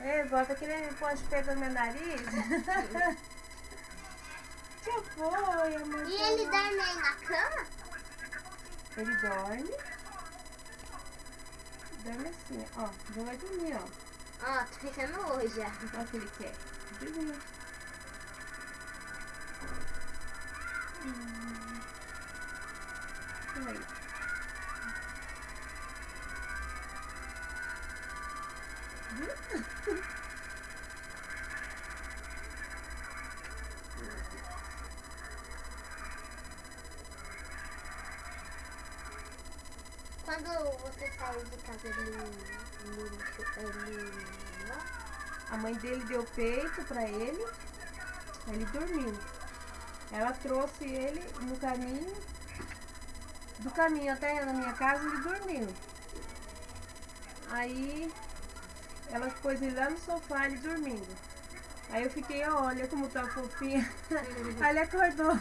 Ei, bota querendo pôr chupeta no meu nariz? Que foi, amor? E ele dorme aí na cama? Ele dorme. Dorme assim, ó. Já vai dormir, ó. Ó, tô ficando hoje já. Olha o que ele quer. Dormir. Aí. Quando você saiu de casa, ele A mãe dele deu peito pra ele. Aí ele dormiu. Ela trouxe ele no caminho. Do caminho até na minha casa, ele dormiu. Aí ela pôs ele lá no sofá, ele dormindo. Aí eu fiquei, olha como tá fofinha. Aí ele acordou.